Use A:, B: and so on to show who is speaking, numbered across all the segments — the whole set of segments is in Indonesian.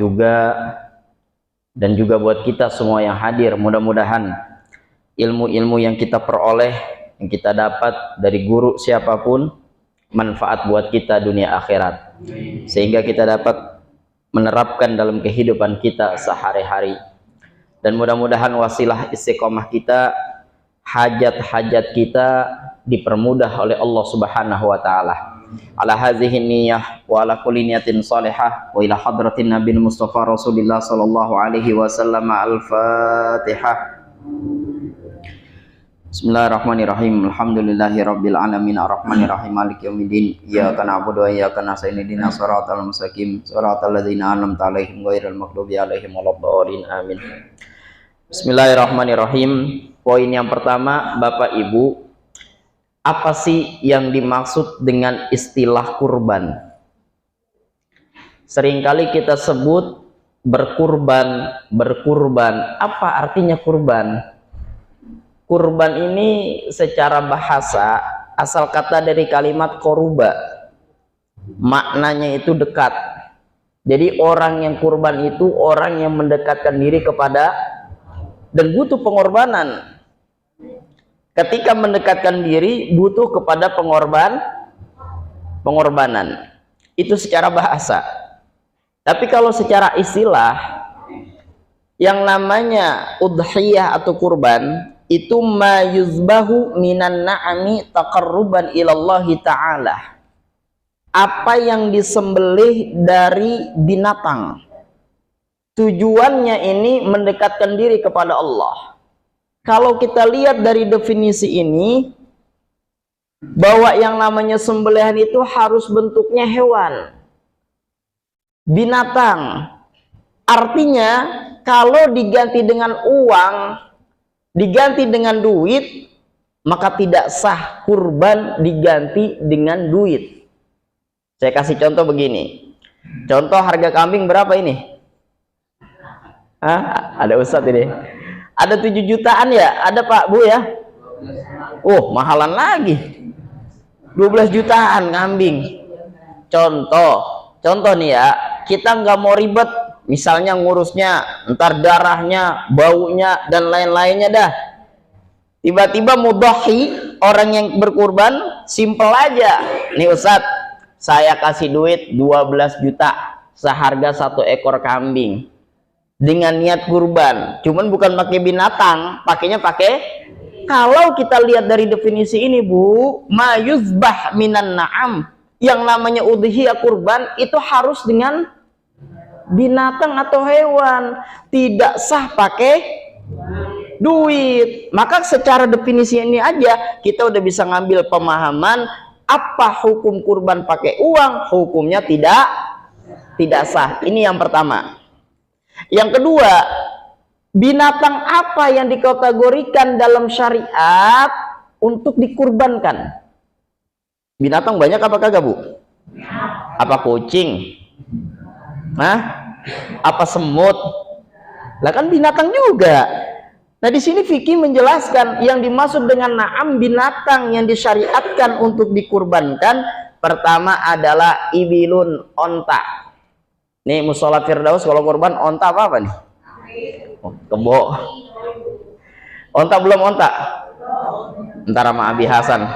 A: juga dan juga buat kita semua yang hadir. Mudah-mudahan ilmu-ilmu yang kita peroleh, yang kita dapat dari guru siapapun, manfaat buat kita dunia akhirat, sehingga kita dapat menerapkan dalam kehidupan kita sehari-hari. Dan mudah-mudahan wasilah istiqomah kita, hajat-hajat kita dipermudah oleh Allah Subhanahu wa taala. Ala hadhihi niyyah wa ala kulli niyatin salihah wa ila hadratin Nabi Mustafa Rasulillah sallallahu alaihi wasallam. Al-Fatihah. Bismillahirrahmanirrahim. Alhamdulillahirabbil alamin arrahmanirrahim maliki yaumiddin. Iyyaka na'budu wa iyyaka nasta'in ihdinas siratal mustaqim siratal ladzina an'amta 'alaihim ghairil maghdubi 'alaihim waladdallin. Amin. Bismillahirrahmanirrahim. Poin yang pertama, Bapak Ibu, apa sih yang dimaksud dengan istilah kurban? Seringkali kita sebut berkurban. Apa artinya kurban? Kurban ini secara bahasa asal kata dari kalimat koruba, maknanya itu dekat. Jadi orang yang kurban itu orang yang mendekatkan diri kepada dan butuh pengorbanan. Ketika mendekatkan diri butuh kepada pengorbanan. Itu secara bahasa. Tapi kalau secara istilah, yang namanya udhiyah atau kurban itu ma yuzbahu minan na'ami taqarruban ilallahi ta'ala. Apa yang disembelih dari binatang, tujuannya ini mendekatkan diri kepada Allah. Kalau kita lihat dari definisi ini, bahwa yang namanya sembelihan itu harus bentuknya hewan, binatang. Artinya kalau diganti dengan uang, diganti dengan duit, maka tidak sah kurban diganti dengan duit. Saya kasih contoh begini. Contoh harga kambing berapa ini? Ada Ustadz ini. Ada 7 jutaan ya? Ada Pak Bu ya? Oh, mahalan lagi. 12 jutaan kambing. Contoh nih ya, kita nggak mau ribet. Misalnya ngurusnya, ntar darahnya, baunya, dan lain-lainnya dah. Tiba-tiba mudhahi, orang yang berkurban, simple aja. Nih Ustadz, saya kasih duit 12 juta, seharga 1 ekor kambing. Dengan niat kurban. Cuman bukan pakai binatang, pakainya pakai. Kalau kita lihat dari definisi ini Bu, ma yuzbah minan na'am. Yang namanya udhiyah kurban, itu harus dengan binatang atau hewan, tidak sah pakai duit. Maka secara definisi ini aja kita udah bisa ngambil pemahaman apa hukum kurban pakai uang, hukumnya tidak sah. Ini yang pertama. Yang kedua, binatang apa yang dikategorikan dalam syariat untuk dikurbankan? Binatang banyak apa kagak Bu? Apa kucing? Apa semut? Lah kan binatang juga. Nah di sini fikih menjelaskan yang dimaksud dengan na'am, binatang yang disyariatkan untuk dikurbankan, pertama adalah ibilun, onta. Nih musola Firdaus kalau kurban onta apa nih? Kebo. Onta belum onta? Ntar sama Abi Hasan.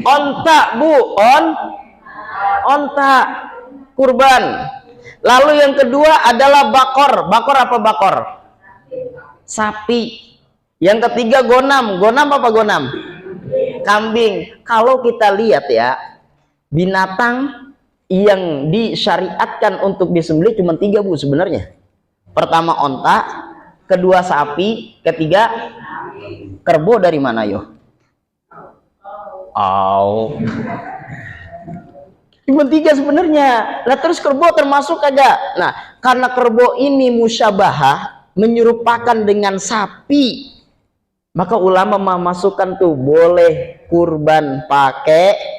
A: Onta Bu, onta kurban. Lalu yang kedua adalah bakor. Bakor apa bakor? Sapi. Yang ketiga gonam. Gonam apa gonam? Kambing. Kalau kita lihat ya, binatang yang disyariatkan untuk disembelih cuma 3 Bu sebenarnya. Pertama onta, kedua sapi, ketiga kerbau. Dari mana yo? Cuma 3 sebenarnya. Lah terus kerbau termasuk kagak? Nah, karena kerbau ini musyabahah, menyerupakan dengan sapi, maka ulama memasukkan tuh boleh kurban pakai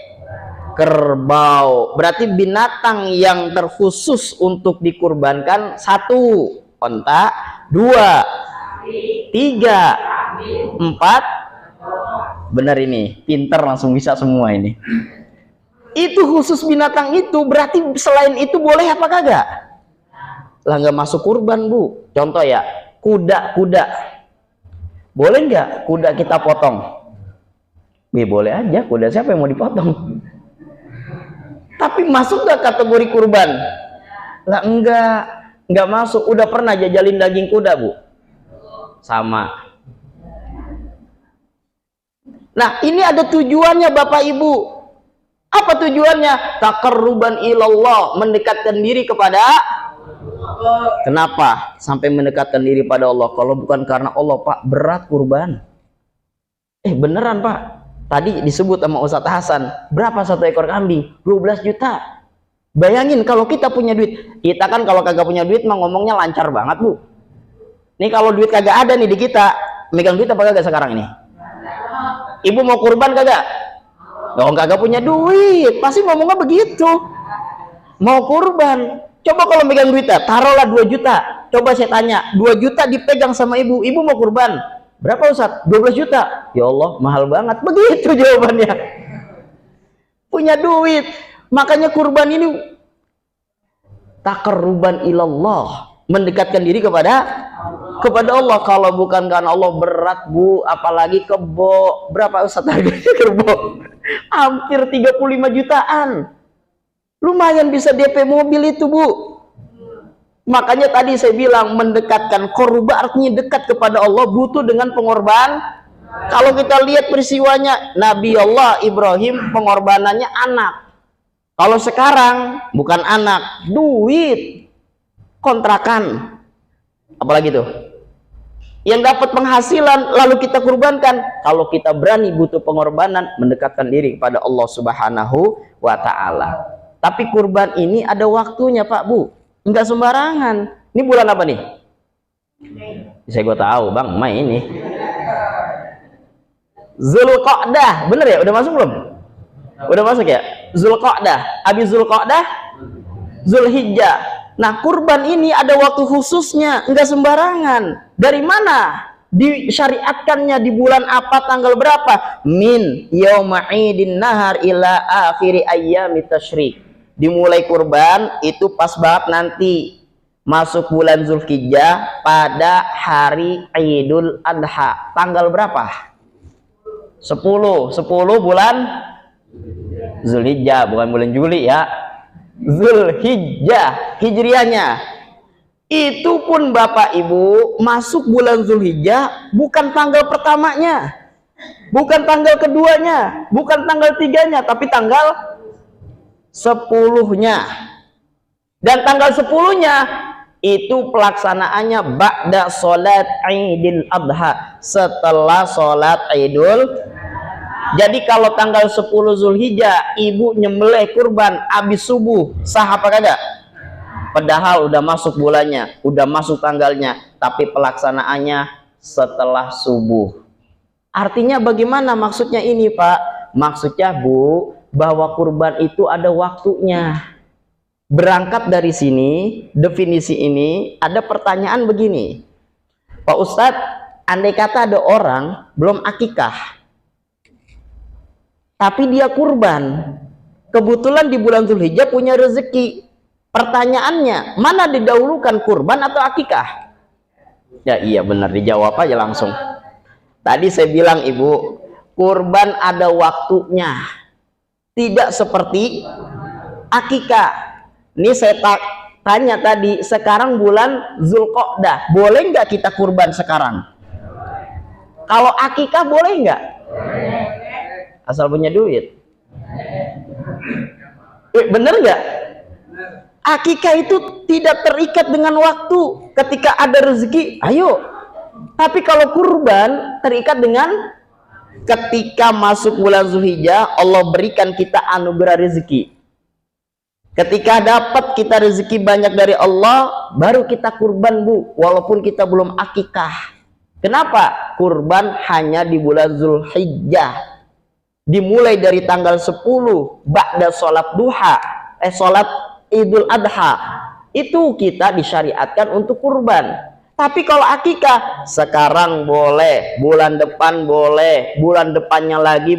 A: kerbau. Berarti binatang yang terkhusus untuk dikurbankan 1 onta, 2, 3, 4. Benar ini, pinter langsung bisa semua ini. Itu khusus binatang itu, berarti selain itu boleh apa kagak? Lah nggak masuk kurban, Bu. Contoh ya, kuda. Boleh nggak kuda kita potong? Boleh aja, kuda siapa yang mau dipotong? Tapi masuk nggak kategori kurban? Lah enggak masuk. Udah pernah jajalin daging kuda, Bu? Sama. Nah, ini ada tujuannya Bapak Ibu. Apa tujuannya? Taqarruban ilallah, mendekatkan diri kepada. Kenapa sampai mendekatkan diri pada Allah? Kalau bukan karena Allah, Pak, berat kurban. Beneran, Pak. Tadi disebut sama Ustadz Hasan, berapa satu ekor kambing? 12 juta. Bayangin kalau kita punya duit. Kita kan kalau kagak punya duit mah ngomongnya lancar banget, Bu. Nih kalau duit kagak ada nih di kita, megang duit apa kagak sekarang ini? Ibu mau kurban kagak? Dong kagak punya duit, pasti ngomongnya begitu. Mau kurban, coba kalau megang duitnya, taruhlah 2 juta. Coba saya tanya, 2 juta dipegang sama ibu, ibu mau kurban? Berapa Ustaz? 12 juta. Ya Allah, mahal banget. Begitu jawabannya. Punya duit. Makanya kurban ini taqarruban ilallah, mendekatkan diri kepada Allah. Kalau bukan karena Allah berat, Bu, apalagi kebo. Berapa Ustaz harganya kebo? Hampir 35 jutaan. Lumayan bisa DP mobil itu, Bu. Makanya tadi saya bilang mendekatkan korban artinya dekat kepada Allah, butuh dengan pengorban. Kalau kita lihat peristiwanya Nabi Allah Ibrahim, pengorbanannya anak. Kalau sekarang bukan anak, duit, kontrakan, apalagi tuh yang dapat penghasilan lalu kita kurbankan. Kalau kita berani butuh pengorbanan, mendekatkan diri kepada Allah Subhanahu wa Ta'ala. Tapi kurban ini ada waktunya, Pak, Bu. Enggak sembarangan. Ini bulan apa nih? Saya gue tahu, Bang, Mei ini. Zulqa'dah, bener ya? Udah masuk belum? Udah masuk ya? Zulqa'dah. Habis Zulqa'dah, Zulhijjah. Nah, kurban ini ada waktu khususnya, enggak sembarangan. Dari mana disyariatkannya, di bulan apa, tanggal berapa? Min yauma'idin nahar ila akhiri ayyamit tasyrik. Dimulai kurban itu pas banget nanti masuk bulan Zulhijjah pada hari Idul Adha. Tanggal berapa? 10 bulan Zulhijjah, bukan bulan Juli ya. Zulhijjah hijriahnya. Itu pun Bapak Ibu masuk bulan Zulhijjah bukan tanggal pertamanya, bukan tanggal keduanya, bukan tanggal tiganya, tapi tanggal 10-nya. Dan tanggal 10-nya itu pelaksanaannya ba'da sholat Idul Adha, setelah sholat Idul. Jadi kalau tanggal 10 Zulhijjah ibu nyembelih kurban habis subuh, sah apa kagak? Padahal udah masuk bulannya, udah masuk tanggalnya, tapi pelaksanaannya setelah subuh. Artinya bagaimana maksudnya ini, Pak? Maksudnya, Bu, bahwa kurban itu ada waktunya. Berangkat dari sini, definisi ini, ada pertanyaan begini. Pak Ustadz, andai kata ada orang belum akikah, tapi dia kurban, kebetulan di bulan Zulhijjah punya rezeki. Pertanyaannya, mana didahulukan kurban atau akikah? Ya iya benar, dijawab aja langsung. Tadi saya bilang Ibu, kurban ada waktunya, tidak seperti akikah. Ini saya tanya tadi, sekarang bulan Zulqa'dah, boleh nggak kita kurban sekarang? Kalau akikah boleh nggak? Asal punya duit. Bener nggak? Akikah itu tidak terikat dengan waktu. Ketika ada rezeki, ayo. Tapi kalau kurban terikat dengan ketika masuk bulan Zulhijjah, Allah berikan kita anugerah rezeki. Ketika dapat kita rezeki banyak dari Allah, baru kita kurban, Bu. Walaupun kita belum akikah. Kenapa? Kurban hanya di bulan Zulhijjah. Dimulai dari tanggal 10 ba'da sholat duha, sholat Idul Adha, itu kita disyariatkan untuk kurban. Tapi kalau akikah sekarang boleh, bulan depan boleh, bulan depannya lagi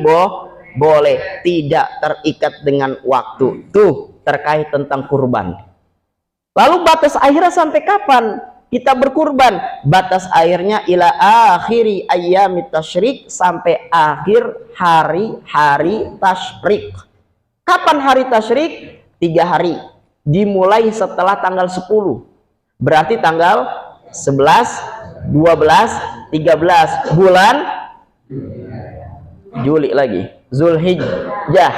A: boleh, tidak terikat dengan waktu. Tuh terkait tentang kurban. Lalu batas akhirnya sampai kapan kita berkurban? Batas akhirnya ila akhiri ayyamit tasyrik, sampai akhir hari-hari tasyrik. Kapan hari tasyrik? 3 hari. Dimulai setelah tanggal 10. Berarti tanggal 11, 12, 13 bulan Juli lagi. Zulhijjah.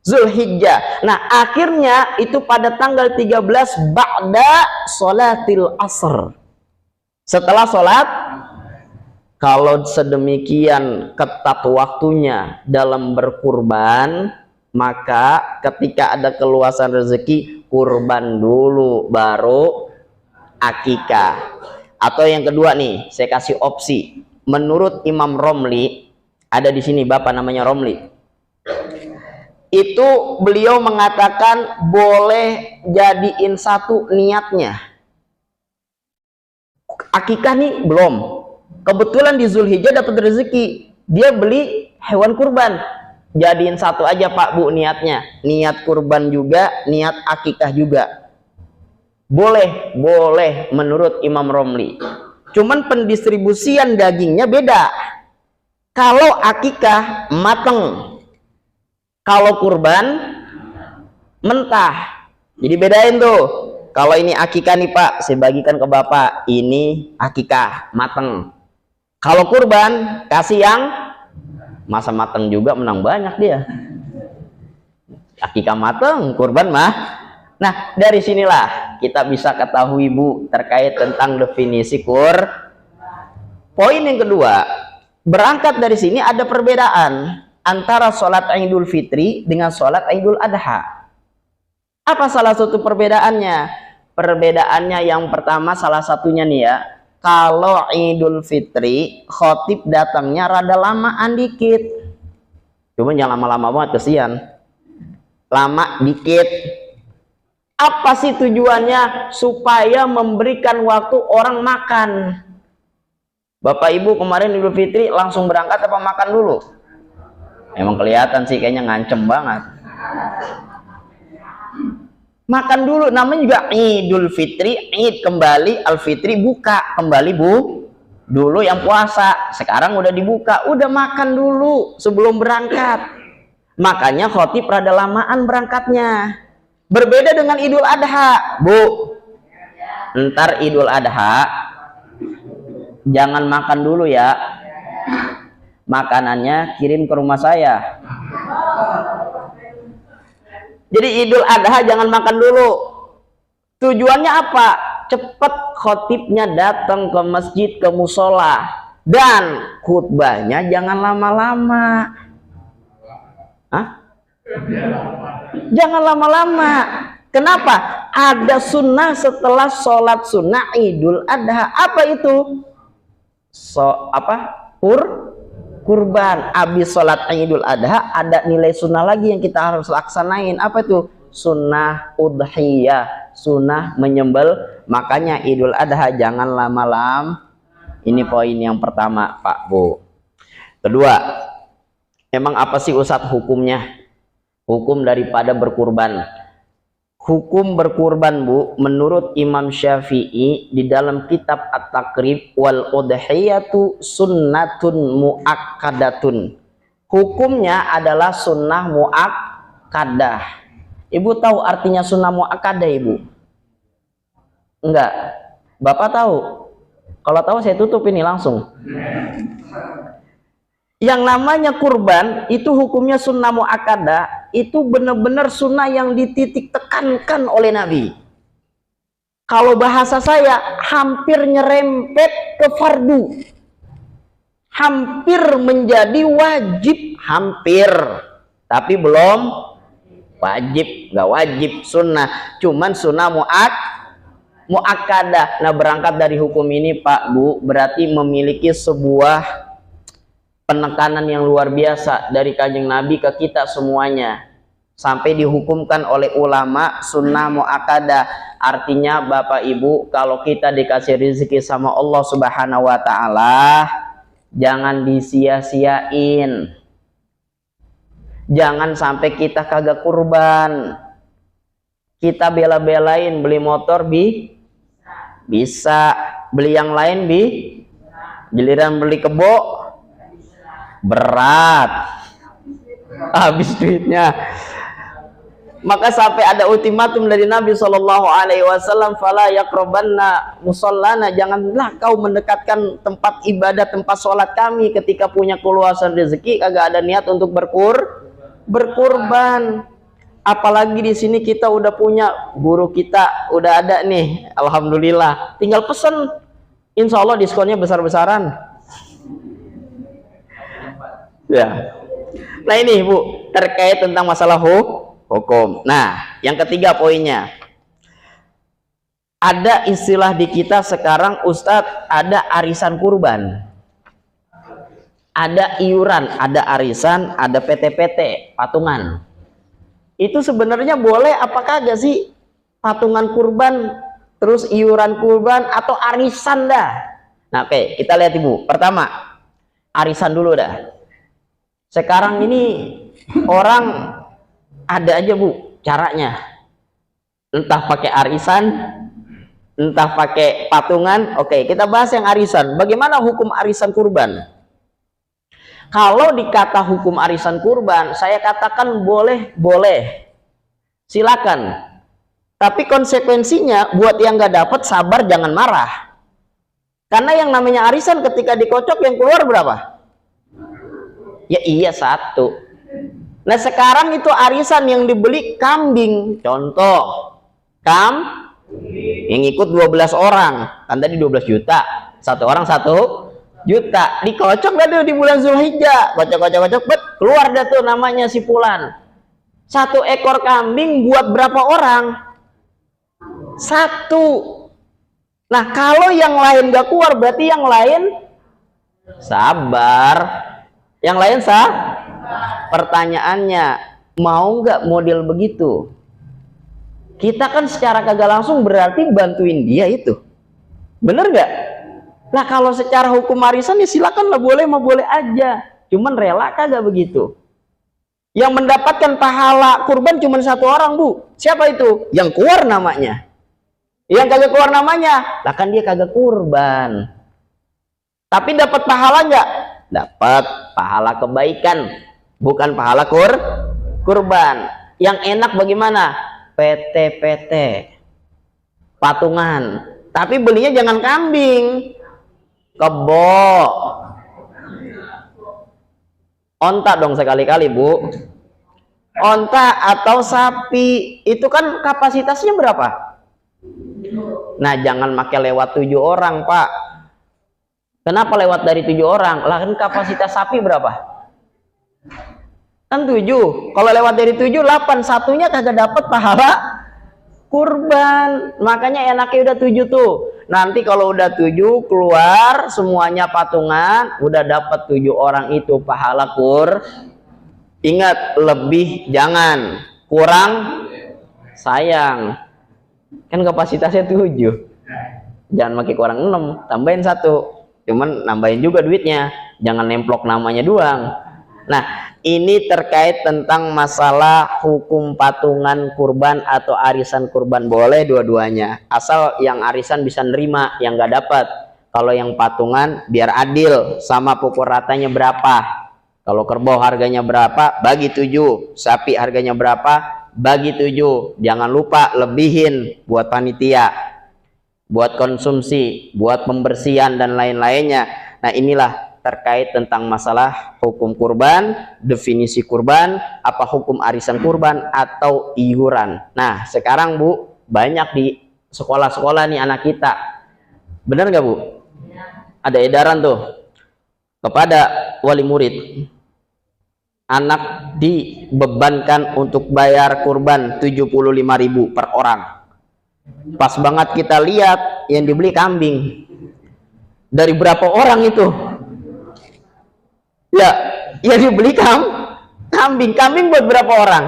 A: Zulhijjah. Nah, akhirnya itu pada tanggal 13 ba'da sholatil asr. Setelah sholat, kalau sedemikian ketat waktunya dalam berkurban, maka ketika ada keluasan rezeki, kurban dulu baru akikah. Atau yang kedua nih, saya kasih opsi. Menurut Imam Romli, ada di sini bapak namanya Romli. Itu beliau mengatakan boleh jadiin satu niatnya. Akikah nih belum. Kebetulan di Zulhijjah dapat rezeki, dia beli hewan kurban. Jadiin satu aja Pak Bu niatnya. Niat kurban juga, niat akikah juga. Boleh, boleh menurut Imam Romli. Cuman pendistribusian dagingnya beda. Kalau akikah mateng, kalau kurban mentah. Jadi bedain tuh. Kalau ini akikah nih Pak, saya bagikan ke Bapak. Ini akikah mateng. Kalau kurban kasih yang masa mateng juga, menang banyak dia. Akikah mateng, kurban mah. Nah, dari sinilah kita bisa ketahui Bu terkait tentang definisi Poin yang kedua, berangkat dari sini ada perbedaan antara sholat Idul Fitri dengan sholat Idul Adha. Apa salah satu perbedaannya? Perbedaannya yang pertama, salah satunya nih ya, kalau Idul Fitri khotib datangnya rada lamaan dikit. Cuma jangan lama-lama banget, kesian. Lama dikit. Apa sih tujuannya? Supaya memberikan waktu orang makan. Bapak Ibu kemarin Idul Fitri langsung berangkat apa makan dulu? Emang kelihatan sih kayaknya ngancem banget. Makan dulu, namanya juga Idul Fitri, Id kembali, Al-Fitri buka, kembali Bu. Dulu yang puasa, sekarang udah dibuka, udah makan dulu sebelum berangkat. Makanya khotib rada lamaan berangkatnya. Berbeda dengan Idul Adha, Bu. Ntar Idul Adha jangan makan dulu ya. Makanannya kirim ke rumah saya. Jadi Idul Adha jangan makan dulu. Tujuannya apa? Cepat khotibnya datang ke masjid, ke musola, dan khutbahnya jangan lama-lama. Hah? Jangan lama-lama. Kenapa? Ada sunnah setelah sholat sunnah Idul Adha. Apa itu? Kurban. Habis sholat Idul Adha ada nilai sunnah lagi yang kita harus laksanain. Apa itu? Sunnah udhiyah, sunnah menyembel. Makanya Idul Adha jangan lama-lama. Ini poin yang pertama Pak Bu. Kedua, emang apa sih Ustadz hukumnya? Hukum daripada berkurban. Hukum berkurban Bu, menurut Imam Syafi'i di dalam kitab At-Taqrib, wal udhiyatu sunnatun muakkadatun. Hukumnya adalah sunnah muakkadah. Ibu tahu artinya sunnah muakkadah Ibu? Enggak. Bapak tahu? Kalau tahu saya tutup ini langsung. Yang namanya kurban itu hukumnya sunnah muakkadah, itu benar-benar sunnah yang dititik tekankan oleh Nabi. Kalau bahasa saya hampir nyerempet ke fardu, hampir menjadi wajib, hampir, tapi belum wajib, nggak wajib, sunnah, cuman sunnah muakkadah. Nah, berangkat dari hukum ini Pak Bu, berarti memiliki sebuah penekanan yang luar biasa dari Kanjeng Nabi ke kita semuanya, sampai dihukumkan oleh ulama sunnah muakkadah. Artinya Bapak Ibu, kalau kita dikasih rezeki sama Allah Subhanahu wa Ta'ala, jangan disia-siain. Jangan sampai kita kagak kurban. Kita bela-belain beli motor bisa, beli yang lain giliran beli kebo berat, habis duitnya. Maka sampai ada ultimatum dari Nabi Shallallahu Alaihi Wasallam, fala yaqrabanna musallana, janganlah kau mendekatkan tempat ibadah, tempat sholat kami ketika punya keluasan rezeki, kagak ada niat untuk berkurban. Apalagi di sini kita udah punya guru, kita udah ada nih, alhamdulillah, tinggal pesen, insya Allah diskonnya besar-besaran. Ya. Nah ini Bu, terkait tentang masalah hukum. Nah, yang ketiga poinnya, ada istilah di kita sekarang Ustadz, ada arisan kurban, ada iuran, ada arisan, ada PT-PT, patungan. Itu sebenarnya boleh apakah kagak sih? Patungan kurban, terus iuran kurban, atau arisan dah. Nah oke, kita lihat Ibu. Pertama, arisan dulu dah. Sekarang ini orang ada aja Bu caranya, entah pakai arisan, entah pakai patungan. Oke, kita bahas yang arisan. Bagaimana hukum arisan kurban? Kalau dikata hukum arisan kurban, saya katakan boleh, silakan. Tapi konsekuensinya buat yang nggak dapat, sabar, jangan marah. Karena yang namanya arisan ketika dikocok yang keluar berapa? Ya iya, satu. Nah sekarang itu arisan yang dibeli kambing, contoh yang ikut 12 orang, kan tadi 12 juta, satu orang 1 juta, dikocok dah tuh di bulan Zulhijjah, kocok, keluar dah tuh namanya si Fulan. 1 ekor kambing buat berapa orang? 1. Nah kalau yang lain gak keluar, berarti yang lain sabar, yang lain Pertanyaannya, mau nggak model begitu? Kita kan secara kagak langsung berarti bantuin dia itu, bener nggak? Nah kalau secara hukum arisan ya silakan lah, boleh aja. Cuman rela kagak begitu? Yang mendapatkan pahala kurban cuma 1 orang Bu. Siapa itu? Yang keluar namanya. Yang kagak keluar namanya, lah kan dia kagak kurban. Tapi dapat pahala nggak? Dapat pahala kebaikan, bukan pahala kurban. Yang enak bagaimana? PT-PT, patungan. Tapi belinya jangan kambing, kebo, onta dong sekali-kali Bu. Onta atau sapi, itu kan kapasitasnya berapa? Nah jangan pakai lewat 7 orang Pak. Kenapa lewat dari 7 orang? Lah kan kapasitas sapi berapa? Kan 7. Kalau lewat dari 7, 8. Satunya kagak dapat pahala kurban. Makanya enaknya udah 7 tuh. Nanti kalau udah 7 keluar semuanya patungan, udah dapat 7 orang itu pahala Ingat, lebih jangan, kurang sayang. Kan kapasitasnya 7. Jangan pakai kurang 6, tambahin 1. Cuman nambahin juga duitnya, jangan nemplok namanya doang. Nah ini terkait tentang masalah hukum patungan kurban atau arisan kurban. Boleh dua-duanya, asal yang arisan bisa nerima, yang nggak dapat. Kalau yang patungan biar adil, sama pukul ratanya berapa. Kalau kerbau harganya berapa, bagi 7. Sapi harganya berapa, bagi 7. Jangan lupa lebihin buat panitia, buat konsumsi, buat pembersihan dan lain-lainnya. Nah inilah terkait tentang masalah hukum kurban, definisi kurban, apa hukum arisan kurban atau iuran. Nah sekarang Bu, banyak di sekolah-sekolah nih anak kita, bener nggak Bu? Ada edaran tuh kepada wali murid, anak dibebankan untuk bayar kurban 75.000 per orang. Pas banget kita lihat yang dibeli kambing. Dari berapa orang itu? Ya, yang dibeli kambing. Kambing buat berapa orang?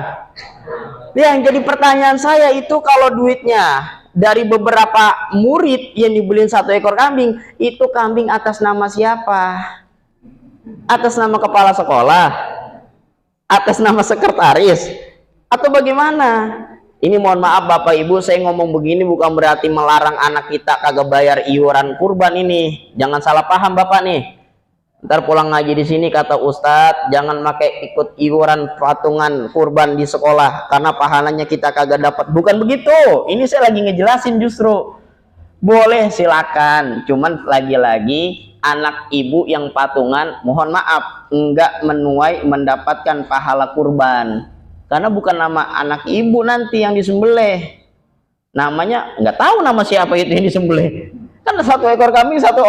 A: Ya, yang jadi pertanyaan saya itu, kalau duitnya dari beberapa murid yang dibeliin 1 ekor kambing, itu kambing atas nama siapa? Atas nama kepala sekolah? atas nama sekretaris atau bagaimana? Ini mohon maaf Bapak Ibu, saya ngomong begini bukan berarti melarang anak kita kagak bayar iuran kurban ini. Jangan salah paham Bapak nih. Ntar pulang ngaji di sini kata Ustadz, jangan pakai ikut iuran patungan kurban di sekolah karena pahalanya kita kagak dapat. Bukan begitu. Ini saya lagi ngejelasin justru. Boleh silakan, cuman lagi-lagi anak ibu yang patungan, mohon maaf, enggak menuai mendapatkan pahala kurban. Karena bukan nama anak ibu nanti yang disembelih. Namanya nggak tahu nama siapa itu yang disembelih. Kan satu ekor kambing satu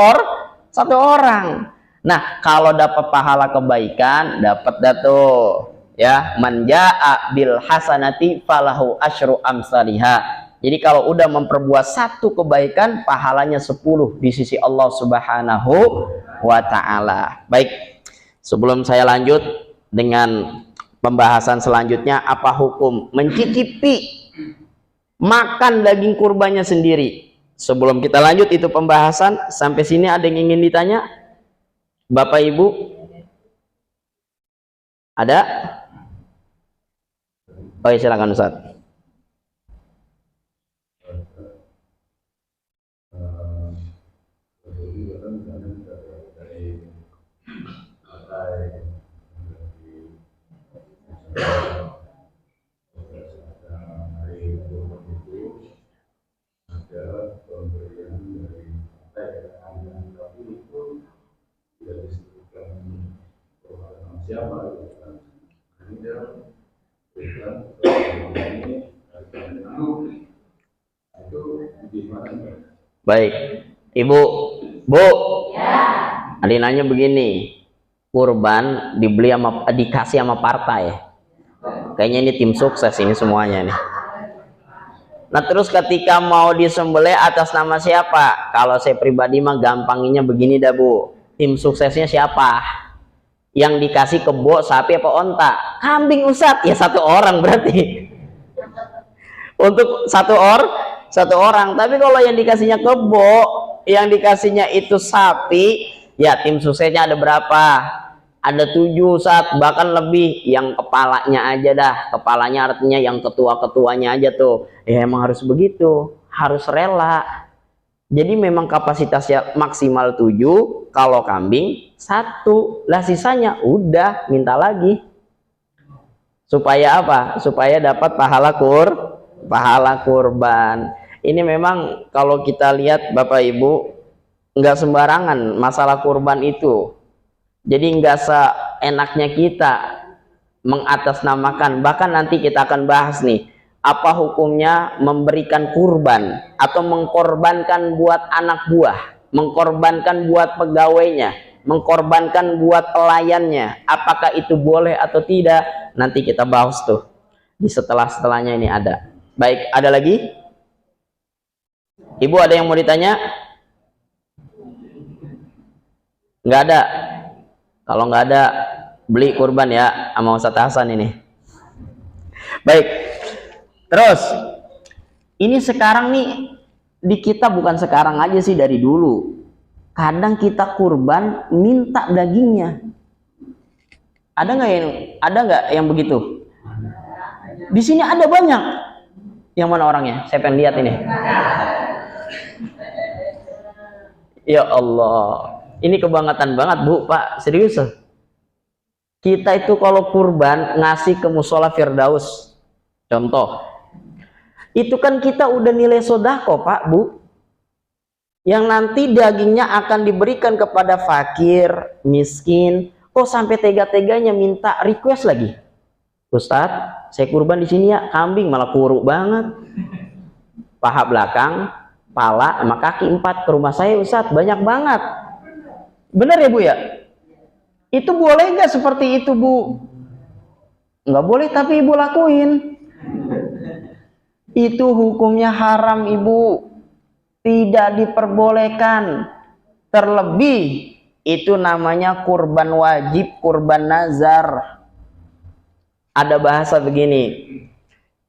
A: orang. Nah, kalau dapat pahala kebaikan, dapat dato ya, man jaa bil hasanati falahu asyru amsalihha. Jadi kalau udah memperbuat satu kebaikan, pahalanya 10 di sisi Allah Subhanahu wa taala. Baik, sebelum saya lanjut dengan pembahasan selanjutnya, apa hukum mencicipi makan daging kurbannya sendiri? Sebelum kita lanjut itu pembahasan, sampai sini ada yang ingin ditanya? Bapak Ibu? Ada? Oh ya, silakan Ustaz. Baik, Ibu, Bu, ada yang nanya begini, kurban dikasih sama partai, kayaknya ini tim sukses ini semuanya nih. Nah terus ketika mau disembelih atas nama siapa? Kalau saya pribadi mah gampanginnya begini dah Bu, tim suksesnya siapa? Yang dikasih kebo, sapi apa onta? Kambing Ustadz, ya satu orang berarti. Untuk satu orang. Tapi kalau yang dikasihnya kebo, yang dikasihnya itu sapi, ya tim suksesnya ada berapa? Ada 7 Ustadz, bahkan lebih. Yang kepalanya aja dah, kepalanya artinya yang ketua-ketuanya aja tuh. Ya emang harus begitu, harus rela. Jadi memang kapasitasnya maksimal 7, kalau kambing 1, lah sisanya udah minta lagi. Supaya apa? Supaya dapat pahala kurban. Ini memang kalau kita lihat Bapak Ibu, nggak sembarangan masalah kurban itu. Jadi nggak seenaknya kita mengatasnamakan. Bahkan nanti kita akan bahas nih, apa hukumnya memberikan kurban atau mengkorbankan buat anak buah, mengkorbankan buat pegawainya, mengkorbankan buat pelayannya. Apakah itu boleh atau tidak? Nanti kita bahas tuh di setelahnya ini ada. Baik, ada lagi? Ibu ada yang mau ditanya? Nggak ada? Kalau nggak ada, beli kurban ya sama Ustadz Hasan ini. Baik, terus ini sekarang nih di kita, bukan sekarang aja sih, dari dulu kadang kita kurban minta dagingnya. Ada nggak yang begitu? Di sini ada banyak. Yang mana orangnya? Saya pengen lihat ini. Ya Allah, ini kebangetan banget Bu, Pak, serius. Kita itu kalau kurban ngasih ke musola Firdaus, contoh, itu kan kita udah nilai sodako Pak Bu, yang nanti dagingnya akan diberikan kepada fakir, miskin. Kok sampai tega-teganya minta request lagi, Ustadz, saya kurban di sini ya, kambing malah kuruk banget, paha belakang, pala sama kaki 4 ke rumah saya Ustadz, banyak banget. Bener ya Bu ya? Itu boleh nggak seperti itu Bu? Nggak boleh, tapi Ibu lakuin. Itu hukumnya haram Ibu, tidak diperbolehkan. Terlebih itu namanya kurban wajib, kurban nazar. Ada bahasa begini,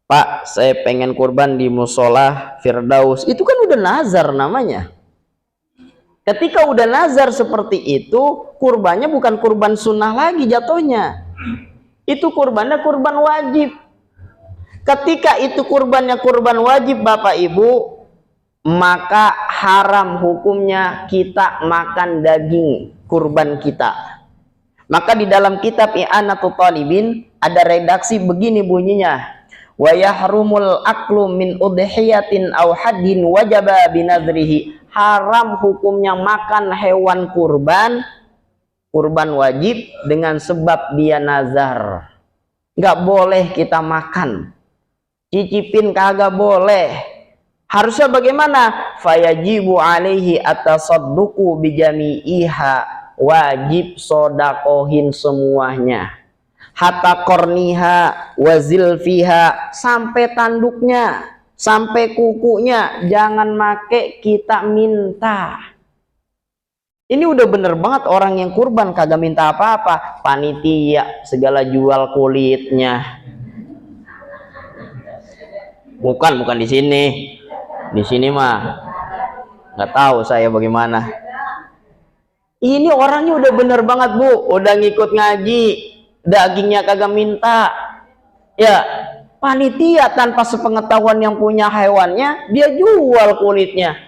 A: Pak, saya pengen kurban di musola Firdaus. Itu kan udah nazar namanya. Ketika udah nazar seperti itu, kurbannya bukan kurban sunnah lagi jatuhnya. Itu kurbannya kurban wajib. Ketika itu kurbannya kurban wajib Bapak Ibu, maka haram hukumnya kita makan daging kurban kita. Maka di dalam kitab I'anatul Talibin ada redaksi begini bunyinya: wa yahrumul aklu min udhiyatin aw haddin wajaba binadrihi. Haram hukumnya makan hewan kurban wajib dengan sebab dia nazar. Nggak boleh kita makan. Cicipin kagak boleh. Harusnya bagaimana? Fayajibu alaihi atasadduqu bijami'iha. Wajib sodakohin semuanya. Hatta korniha wazilfiha, sampai tanduknya, sampai kukunya. Jangan make kita minta. Ini udah bener banget orang yang kurban kagak minta apa-apa. Panitia segala jual kulitnya. Bukan di sini. Di sini mah nggak tahu saya bagaimana. Ini orangnya udah bener banget Bu, udah ngikut ngaji, dagingnya kagak minta. Ya, panitia tanpa sepengetahuan yang punya hewannya, dia jual kulitnya.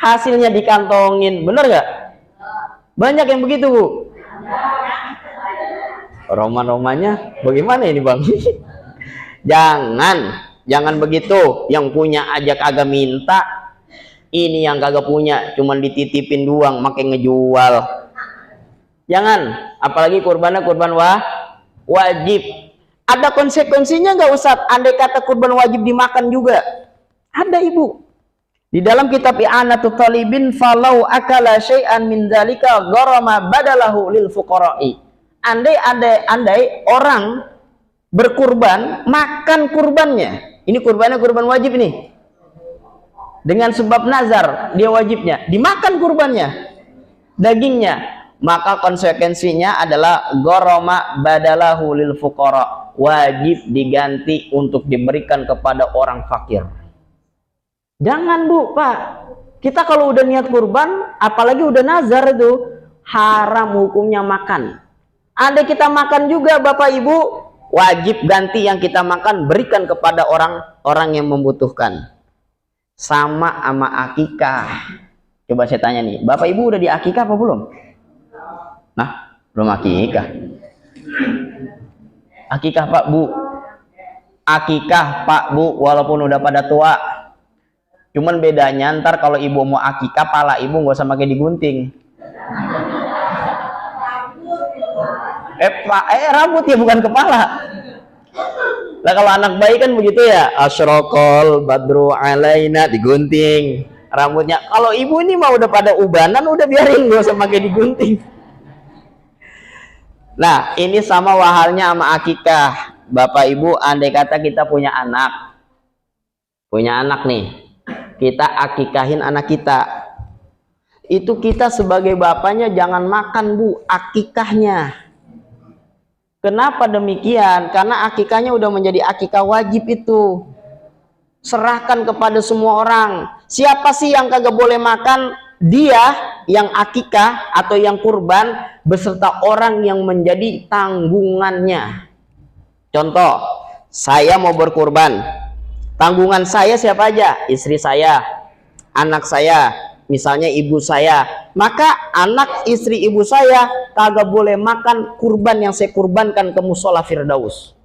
A: Hasilnya dikantongin, bener nggak? Banyak yang begitu Bu. Roman-romannya bagaimana ini Bang? Jangan begitu. Yang punya aja kagak minta. Ini yang kagak punya cuman dititipin doang, makin ngejual. Jangan. Apalagi kurbannya kurban wajib. Ada konsekuensinya nggak Ustaz? Andai kata kurban wajib dimakan juga. Ada Ibu. Di dalam kitab I'anatul Talibin, falau akala syai'an min dzalika gharama badalahu lil fuqara'i. Andai orang berkurban, makan kurbannya. Ini kurbannya kurban wajib nih. Dengan sebab nazar, dia wajibnya. Dimakan kurbannya, dagingnya. Maka konsekuensinya adalah gharama badalahu lil fuqara. Wajib diganti untuk diberikan kepada orang fakir. Jangan Bu, Pak. Kita kalau udah niat kurban, apalagi udah nazar itu, haram hukumnya makan. Andai kita makan juga Bapak Ibu, wajib ganti yang kita makan, berikan kepada orang yang membutuhkan. Sama akikah. Coba saya tanya nih, Bapak Ibu udah di akikah apa belum? Nah, belum akikah. Akikah Pak Bu. Akikah Pak Bu, walaupun udah pada tua. Cuman bedanya ntar kalau ibu mau akikah, pala ibu nggak usah pakai digunting. Rambut ya, bukan kepala. Lah kalau anak bayi kan begitu ya, asyraqal badru alaina, digunting rambutnya. Kalau ibu ini mah udah pada ubanan, udah biarin, nggak usah pakai digunting. Nah, ini sama wahalnya sama akikah. Bapak Ibu, andai kata kita punya anak nih, kita akikahin anak kita, itu kita sebagai bapaknya jangan makan Bu akikahnya. Kenapa demikian? Karena akikahnya udah menjadi akikah wajib itu. Serahkan kepada semua orang. Siapa sih yang kagak boleh makan? Dia yang akikah atau yang kurban beserta orang yang menjadi tanggungannya. Contoh, saya mau berkurban. Tanggungan saya siapa aja? Istri saya, anak saya, misalnya ibu saya. Maka anak istri ibu saya kagak boleh makan kurban yang saya kurbankan ke musola Firdaus.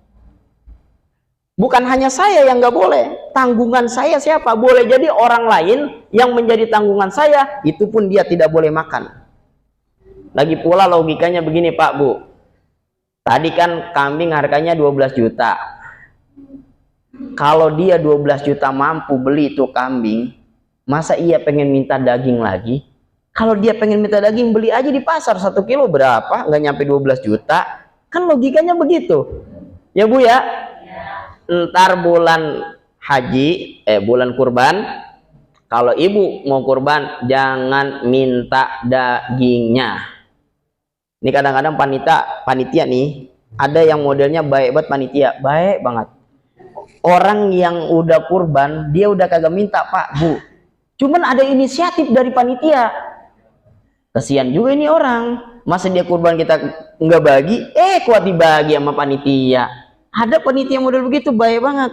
A: Bukan hanya saya yang nggak boleh, tanggungan saya siapa? Boleh jadi orang lain yang menjadi tanggungan saya, itu pun dia tidak boleh makan. Lagi pula logikanya begini Pak Bu. Tadi kan kambing harganya 12 juta. Kalau dia 12 juta mampu beli itu kambing, masa iya pengen minta daging lagi? Kalau dia pengen minta daging, beli aja di pasar 1 kilo berapa? Nggak nyampe 12 juta. Kan logikanya begitu. Ya Bu ya? Ntar bulan haji, bulan kurban, kalau ibu mau kurban jangan minta dagingnya. Ini kadang-kadang panitia nih, ada yang modelnya baik banget panitia, baik banget. Orang yang udah kurban, dia udah kagak minta Pak Bu. Cuman ada inisiatif dari panitia. Kasihan juga ini orang. Masa dia kurban kita nggak bagi, kuat dibagi sama panitia. Ada panitia model begitu, bahaya banget.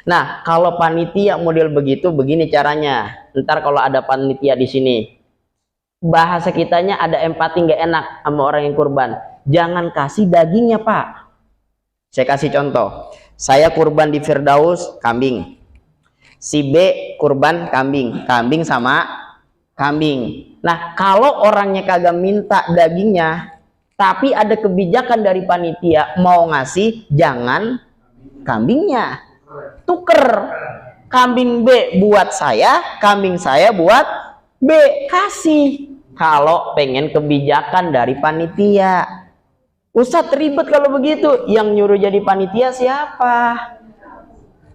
A: Nah, kalau panitia model begitu, begini caranya. Ntar kalau ada panitia di sini, bahasa kitanya ada empati nggak enak sama orang yang kurban. Jangan kasih dagingnya, Pak. Saya kasih contoh. Saya kurban di Firdaus, kambing. Si B kurban kambing. Kambing sama kambing. Nah, kalau orangnya kagak minta dagingnya, tapi ada kebijakan dari panitia mau ngasih, jangan kambingnya. Tuker. Kambing B buat saya, kambing saya buat B. Kasih. Kalau pengen kebijakan dari panitia. Ustadz ribet kalau begitu. Yang nyuruh jadi panitia siapa?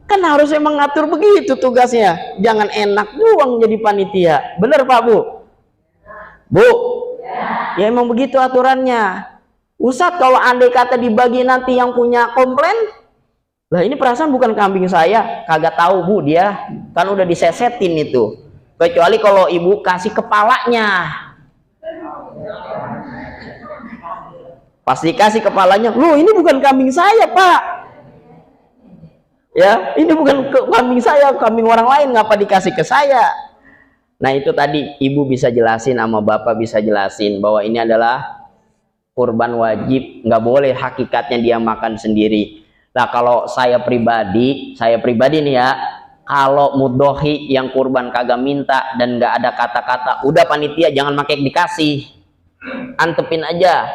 A: Kan harus emang ngatur begitu tugasnya. Jangan enak doang jadi panitia. Bener Pak Bu? Bu? Ya emang begitu aturannya. Ustadz kalau andai kata dibagi nanti yang punya komplain, lah ini perasaan bukan kambing saya. Kagak tahu Bu dia. Kan udah disesetin itu. Kecuali kalau ibu kasih kepalanya. Pasti kasih kepalanya. Loh ini bukan kambing saya Pak. Ya, ini bukan kambing saya, kambing orang lain, ngapa dikasih ke saya? Nah itu tadi ibu bisa jelasin sama bapak bisa jelasin bahwa ini adalah kurban wajib, nggak boleh hakikatnya dia makan sendiri. Nah kalau saya pribadi nih ya, kalau mudhohi yang kurban kagak minta dan nggak ada kata-kata, udah panitia jangan pakai dikasih, antepin aja.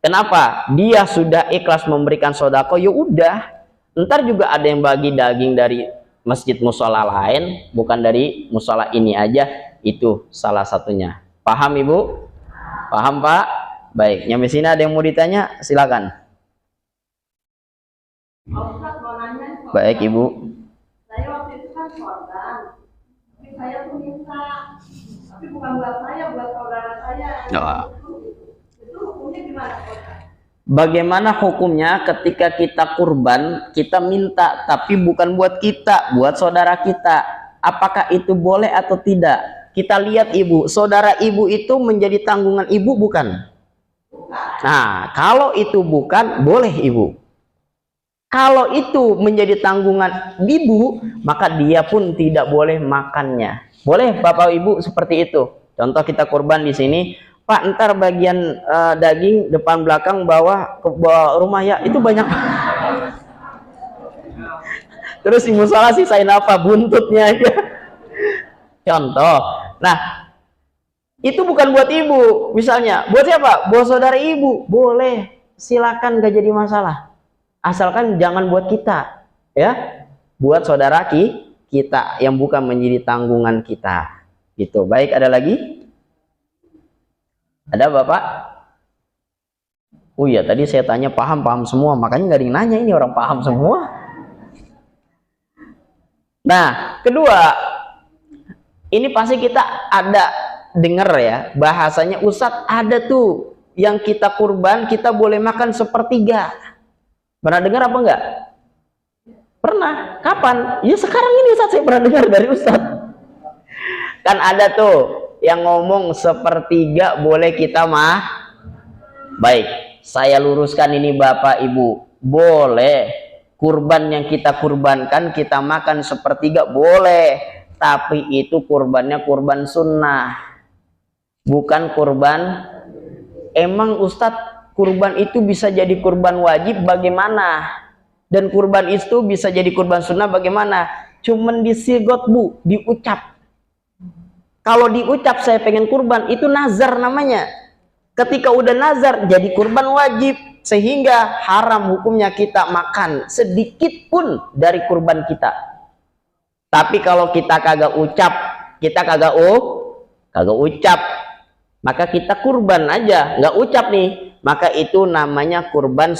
A: Kenapa? Dia sudah ikhlas memberikan sodako, ya udah. Ntar juga ada yang bagi daging dari masjid musola lain, bukan dari musola ini aja. Itu salah satunya. Paham Ibu? Paham Pak? Baik, nyampe sini ada yang mau ditanya? Silakan. Baik Ibu.
B: Saya waktu itu kan korban, tapi saya tuh minta, tapi bukan buat saya, buat saudara saya. Itu hukumnya gimana?
A: Bagaimana hukumnya ketika kita kurban, kita minta, tapi bukan buat kita, buat saudara kita. Apakah itu boleh atau tidak? Kita lihat ibu, saudara ibu itu menjadi tanggungan ibu bukan? Nah, kalau itu bukan, boleh ibu. Kalau itu menjadi tanggungan ibu, maka dia pun tidak boleh makannya. Boleh Bapak Ibu seperti itu. Contoh kita kurban di sini, Pak ntar bagian daging depan belakang bawah ke bawah rumah ya, itu banyak. Terus di musola sisain apa? Buntutnya aja. Contoh. Nah, itu bukan buat ibu misalnya. Buat siapa? Buat saudara ibu. Boleh. Silakan, gak jadi masalah. Asalkan jangan buat kita, ya. Buat saudara kita yang bukan menjadi tanggungan kita. Gitu. Baik, ada lagi? Ada Bapak? Oh iya, tadi saya tanya paham semua, makanya nggak ada yang nanya, ini orang paham semua. Nah, kedua, ini pasti kita ada dengar ya, bahasanya Ustadz ada tuh yang kita kurban, kita boleh makan sepertiga. Pernah dengar apa enggak? Pernah. Kapan? Ya sekarang ini Ustadz saya pernah dengar dari Ustadz. Kan ada tuh yang ngomong sepertiga boleh kita mah. Baik, saya luruskan ini Bapak Ibu, boleh kurban yang kita kurbankan kita makan sepertiga boleh, tapi itu kurbannya kurban sunnah, bukan kurban. Emang Ustadz kurban itu bisa jadi kurban wajib bagaimana? Dan kurban itu bisa jadi kurban sunnah bagaimana? Cuman disigot Bu, diucap. Kalau diucap saya pengen kurban, itu nazar namanya. Ketika udah nazar jadi kurban wajib, sehingga haram hukumnya kita makan sedikit pun dari kurban kita. Tapi kalau kita kagak ucap, kita kagak ucap, maka kita kurban aja, nggak ucap nih, maka itu namanya kurban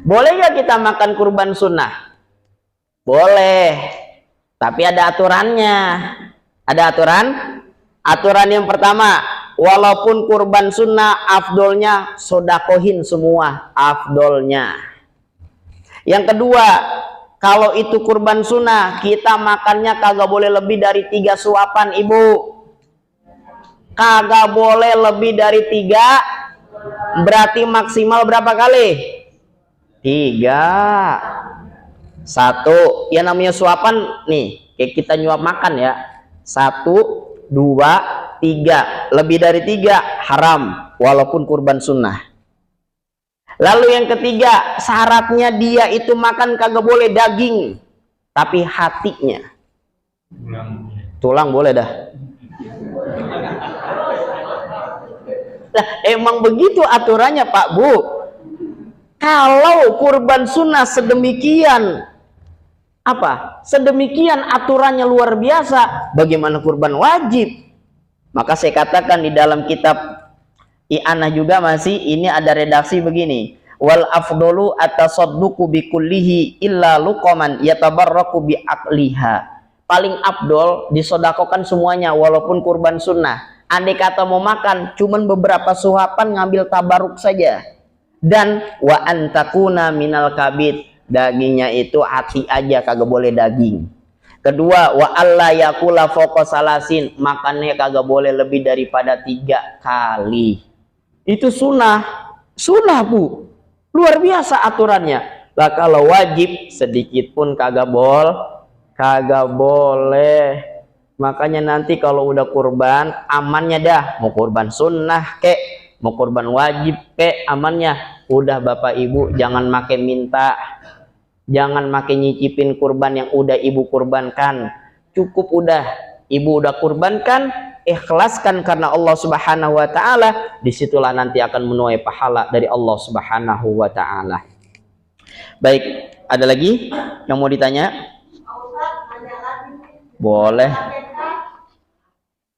A: Boleh nggak kita makan kurban sunnah? Boleh, tapi ada aturannya. Ada aturan yang pertama, walaupun kurban sunnah afdolnya sodakohin semua, afdolnya. Yang kedua, kalau itu kurban sunnah kita makannya kagak boleh lebih dari 3 suapan Ibu. Kagak boleh lebih dari 3. Berarti maksimal berapa kali? 3. 1. Ya namanya suapan nih, kayak kita nyuap makan ya. 1, 2, 3. Lebih dari 3 haram, walaupun kurban sunnah. Lalu yang ketiga, syaratnya dia itu makan kagak boleh daging, tapi hatinya. Tulang boleh dah. Nah, emang begitu aturannya Pak Bu. Kalau kurban sunnah sedemikian sedemikian aturannya luar biasa, bagaimana kurban wajib? Maka saya katakan di dalam kitab I'anah juga masih ini ada redaksi begini, wal afdolu atasadduqu bikullihi illa luqaman yatabarraku bi aqliha. Paling afdol disodakokan semuanya walaupun kurban sunnah. Andai kata mau makan cuman beberapa suapan, ngambil tabaruk saja. Dan wa antakuna minal kabid, dagingnya itu hati aja, kagak boleh daging. Kedua, wa alla yakula fawqa salasin, makannya kagak boleh lebih daripada 3 kali. Itu sunnah Bu, luar biasa aturannya. Lah kalau wajib sedikit pun kagak boleh. Makanya nanti kalau udah kurban, amannya dah, mau kurban sunnah kek, mau kurban wajib kek, amannya udah Bapak Ibu jangan make minta, jangan make nyicipin kurban yang udah Ibu kurbankan. Cukup udah Ibu udah kurbankan, ikhlaskan karena Allah Subhanahu wa taala, disitulah nanti akan menuai pahala dari Allah Subhanahu wa taala. Baik, ada lagi yang mau ditanya? Boleh.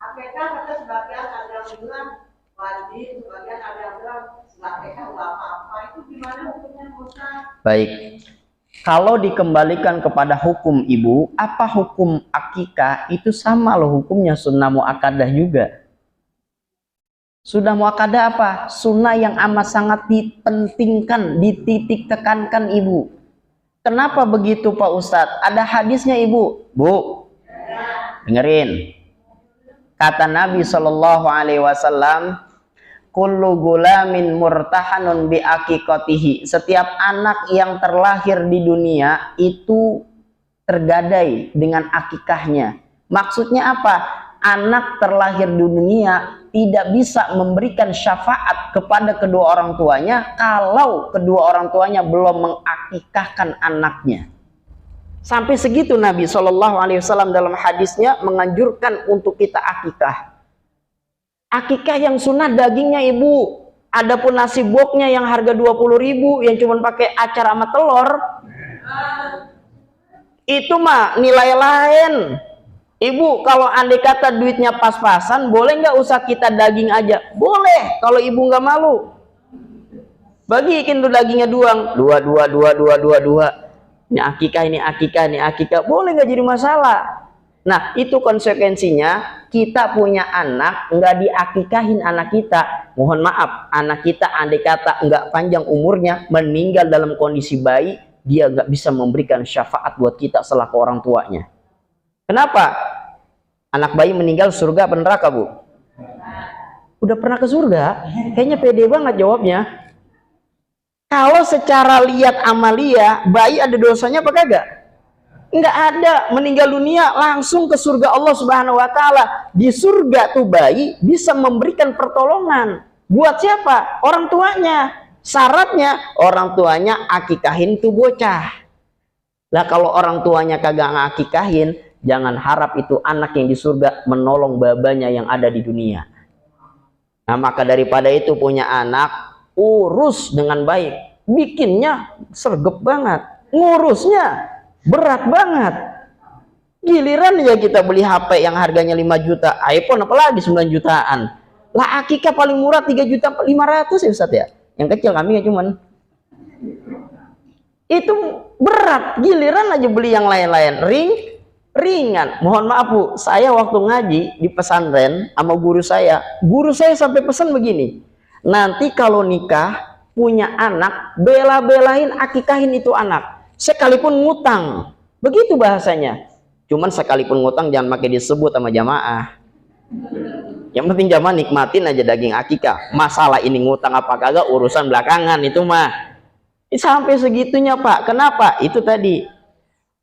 B: APK kata sebagian ada bilang wajib, sebagian ada yang bilang APK nggak apa-apa. Itu gimana hukumnya Ustaz?
A: Baik. Kalau dikembalikan kepada hukum Ibu, apa hukum akikah? Itu sama loh hukumnya sunnah muakkadah juga. Sunnah muakkadah apa? Sunnah yang amat sangat dipentingkan, dititik tekankan Ibu. Kenapa begitu Pak Ustadz? Ada hadisnya Ibu. Bu, dengerin. Kata Nabi SAW, kullu gulamin murtahanun bi aqiqatihi. Setiap anak yang terlahir di dunia itu tergadai dengan akikahnya. Maksudnya apa? Anak terlahir di dunia tidak bisa memberikan syafaat kepada kedua orang tuanya kalau kedua orang tuanya belum mengakikahkan anaknya. Sampai segitu Nabi SAW dalam hadisnya menganjurkan untuk kita akikah. Akikah yang sunnah dagingnya Ibu. Adapun nasi boknya yang harga 20.000 yang cuma pakai acar sama telur, itu mah nilai lain. Ibu kalau andai kata duitnya pas-pasan, boleh nggak usah kita daging aja? Boleh, kalau Ibu nggak malu. Bagiin tuh dagingnya dua. Ini akikah, boleh nggak jadi masalah. Nah, itu konsekuensinya kita punya anak nggak diakikahin anak kita. Mohon maaf, anak kita andai kata nggak panjang umurnya, meninggal dalam kondisi bayi, dia nggak bisa memberikan syafaat buat kita selaku orang tuanya. Kenapa? Anak bayi meninggal surga apa neraka, Bu? Udah pernah ke surga? Kayaknya pede banget jawabnya. Kalau secara lihat amalia, bayi ada dosanya apa kagak? Enggak ada, meninggal dunia langsung ke surga Allah Subhanahu wa taala. Di surga tuh bayi bisa memberikan pertolongan. Buat siapa? Orang tuanya. Syaratnya orang tuanya akikahin tuh bocah. Lah kalau orang tuanya kagak ngakikahin, jangan harap itu anak yang di surga menolong babanya yang ada di dunia. Nah, maka daripada itu punya anak, urus dengan baik. Bikinnya sergep banget, ngurusnya berat banget. Giliran ya kita beli HP yang harganya 5 juta, iPhone apalagi 9 jutaan. Lah akikah paling murah 3.500.000 ya Ustaz ya. Yang kecil kami ya cuman. Itu berat, giliran aja beli yang lain-lain ringan. Mohon maaf Bu, saya waktu ngaji di pesantren sama guru saya sampai pesan begini. Nanti kalau nikah punya anak, bela-belain akikahin itu anak. Sekalipun ngutang, begitu bahasanya. Cuman sekalipun ngutang jangan pakai disebut sama jamaah. Yang penting zaman nikmatin aja daging akikah. Masalah ini ngutang apa kagak urusan belakangan itu mah. Sampai segitunya Pak. Kenapa? Itu tadi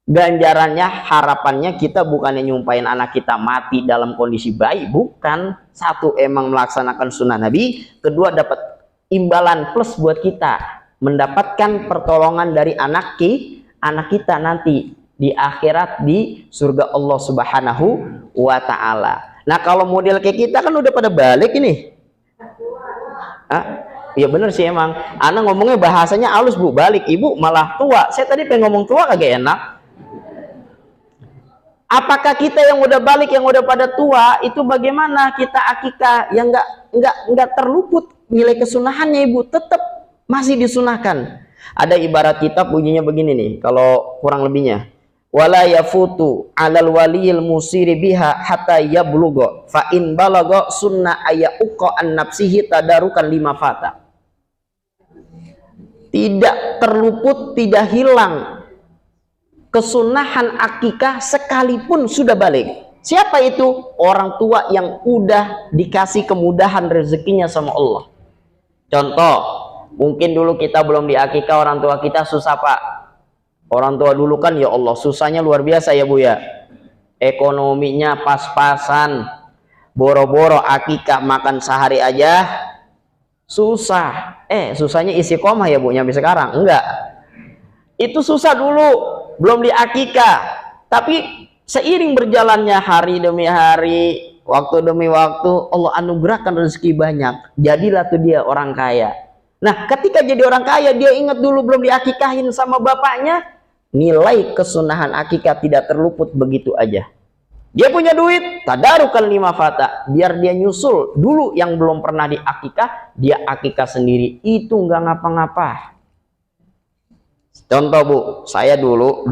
A: ganjarannya, harapannya kita bukannya nyumpahin anak kita mati dalam kondisi baik, bukan. Satu, emang melaksanakan sunnah Nabi. Kedua, dapat imbalan plus buat kita, mendapatkan pertolongan dari anak kita nanti di akhirat di surga Allah Subhanahu wa Ta'ala. Nah, kalau model kayak kita kan udah pada balik ini. Ya bener sih emang. Anak ngomongnya bahasanya halus Bu, balik. Ibu malah tua. Saya tadi pengen ngomong tua kagak enak. Apakah kita yang udah balik, yang udah pada tua, itu bagaimana kita akikah yang nggak terluput nilai kesunahannya Ibu, tetap masih disunahkan. Ada ibarat kitab bunyinya begini nih, kalau kurang lebihnya. Wala yafutu 'alal waliyil musiri biha hatta yablugha fa in balagha sunna ayauqa an nafsihi tadarukan lima fata. Tidak terluput, tidak hilang kesunahan akikah sekalipun sudah balik. Siapa itu? Orang tua yang udah dikasih kemudahan rezekinya sama Allah. Contoh, mungkin dulu kita belum diakikah, orang tua kita susah Pak. Orang tua dulu kan ya Allah susahnya luar biasa ya Bu ya. Ekonominya pas-pasan, boro-boro akikah makan sehari aja susah. Susahnya isi koma ya Bu, nyampe sekarang enggak. Itu susah dulu, belum diakikah. Tapi seiring berjalannya hari demi hari, waktu demi waktu, Allah anugerahkan rezeki banyak. Jadilah tuh dia orang kaya. Nah, ketika jadi orang kaya, dia ingat dulu belum diakikahin sama bapaknya. Nilai kesunahan akikah tidak terluput begitu aja. Dia punya duit, tadarukan lima fata, biar dia nyusul dulu yang belum pernah diakikah, dia akikah sendiri. Itu nggak ngapa-ngapa. Contoh Bu, saya dulu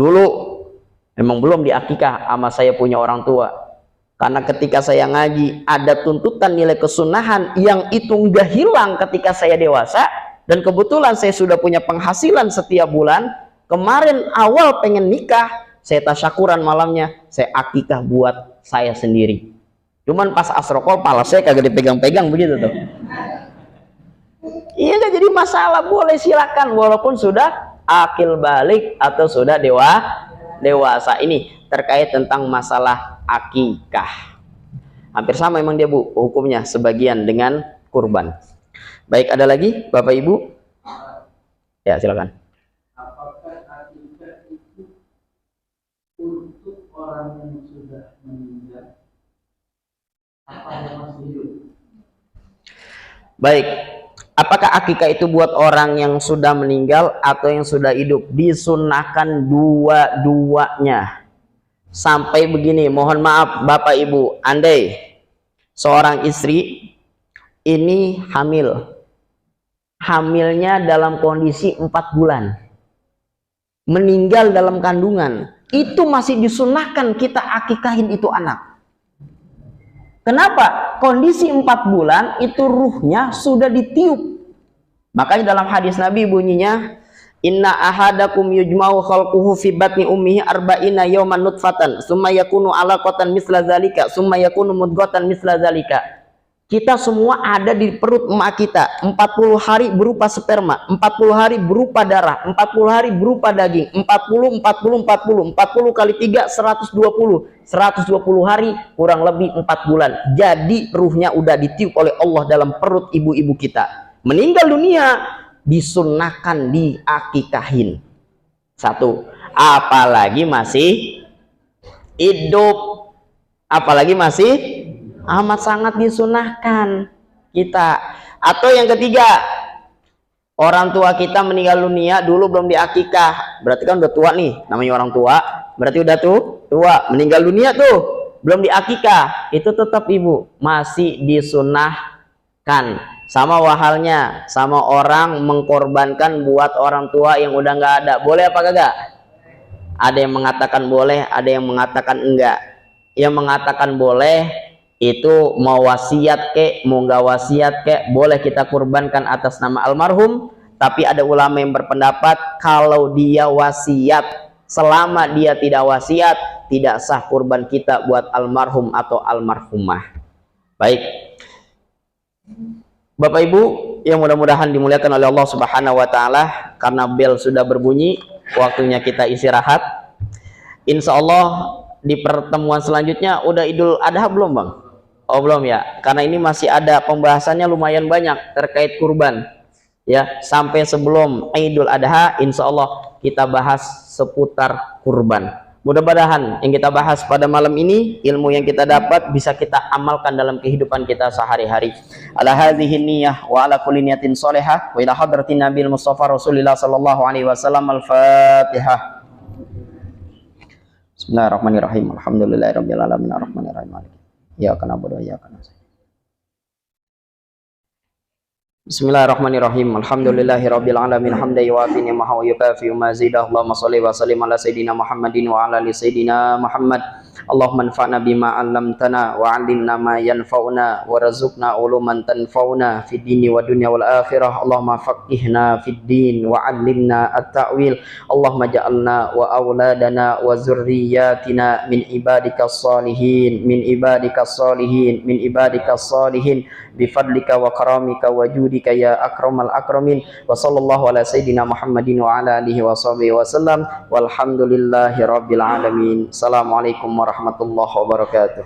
A: emang belum diakikah sama saya punya orang tua. Karena ketika saya ngaji, ada tuntutan nilai kesunahan yang itu nggak hilang ketika saya dewasa. Dan kebetulan saya sudah punya penghasilan setiap bulan. Kemarin awal pengen nikah, saya tasyakuran malamnya, saya akikah buat saya sendiri. Cuman pas asrokol, pala saya kagak dipegang-pegang begitu tuh. Iya nggak jadi masalah, boleh silakan walaupun sudah akil balik atau sudah dewasa. Ini terkait tentang masalah akikah. Hampir sama emang dia Bu hukumnya sebagian dengan kurban. Baik, ada lagi Bapak Ibu? Ya silakan.
C: Untuk orang yang sudah meninggal, apa yang masih hidup?
A: Baik, apakah akikah itu buat orang yang sudah meninggal atau yang sudah hidup? Disunahkan dua-duanya. Sampai begini, mohon maaf Bapak Ibu, andai seorang istri ini hamilnya dalam kondisi 4 bulan, meninggal dalam kandungan, itu masih disunahkan kita akikahin itu anak. Kenapa? Kondisi 4 bulan itu ruhnya sudah ditiup. Makanya dalam hadis Nabi bunyinya, inna ahadakum yujma'u khalquhu fi batni ummihi arba'ina yawman nutfatan summa yakunu alaqatan misla zalika summa yakunu mudghatan misla zalika. Kita semua ada di perut emak kita 40 hari berupa sperma, 40 hari berupa darah, 40 hari berupa daging, 40 kali 3 120 hari kurang lebih 4 bulan. Jadi ruhnya udah ditiup oleh Allah dalam perut ibu-ibu kita. Meninggal dunia disunnahkan diakikahin. Satu, apalagi masih hidup, apalagi masih amat sangat disunahkan kita. Atau yang ketiga, orang tua kita meninggal dunia dulu belum diakikah, berarti kan udah tua nih, namanya orang tua berarti udah tua, meninggal dunia tuh belum diakikah, itu tetap Ibu masih disunahkan. Sama wahalnya sama orang mengkorbankan buat orang tua yang udah nggak ada, boleh apa kagak? Ada yang mengatakan boleh, ada yang mengatakan enggak. Yang mengatakan boleh itu mau wasiat kek, mau nggak wasiat kek, boleh kita kurbankan atas nama almarhum. Tapi ada ulama yang berpendapat kalau dia wasiat, selama dia tidak wasiat, tidak sah kurban kita buat almarhum atau almarhumah. Baik, Bapak Ibu yang mudah-mudahan dimuliakan oleh Allah Subhanahu wa taala, karena bel sudah berbunyi, waktunya kita istirahat. Insya Allah di pertemuan selanjutnya udah Idul Adha belum Bang? Oh belum ya, karena ini masih ada pembahasannya lumayan banyak terkait kurban ya. Sampai sebelum Idul Adha insya Allah kita bahas seputar kurban. Mudah-mudahan yang kita bahas pada malam ini, ilmu yang kita dapat bisa kita amalkan dalam kehidupan kita sehari-hari. Ala hadhihi niyyah wa ala kulli niyatin shalihah wa ila hadratin Nabil Mustafa Rasulillah sallallahu alaihi wasallam. Al-Fatihah. Bismillahirrahmanirrahim. Alhamdulillahirabbil alamin arrahmanirrahim. Iyyaka na'budu wa iyyaka nasta'in. Bismillahirrahmanirrahim. Alhamdulillahirabbil alamin hamdan yuwafi ni'amahu wa yukafi mazidah. Allahumma shalli wa sallim ala sayidina Muhammadin wa ala ali sayidina Muhammad. Allahumma anfa'na bima 'allamtana wa 'allimna ma yanfa'una warzuqna uluman tanfa'una fid dini wa dunya wal akhirah. Allahumma faqihna fid din wa 'allimna at-ta'wil. Allahumma ja'alna wa auladana wa zurriyyatina min ibadikas salihin min ibadikas salihin min ibadikas salihin bifadlika wa karamika wa judika ya akramal akramin. Wa sallallahu ala sayyidina Muhammadin wa ala alihi wa sahbihi wa sallam walhamdulillahi rabbil alamin. Assalamualaikum warahmatullahi wabarakatuh.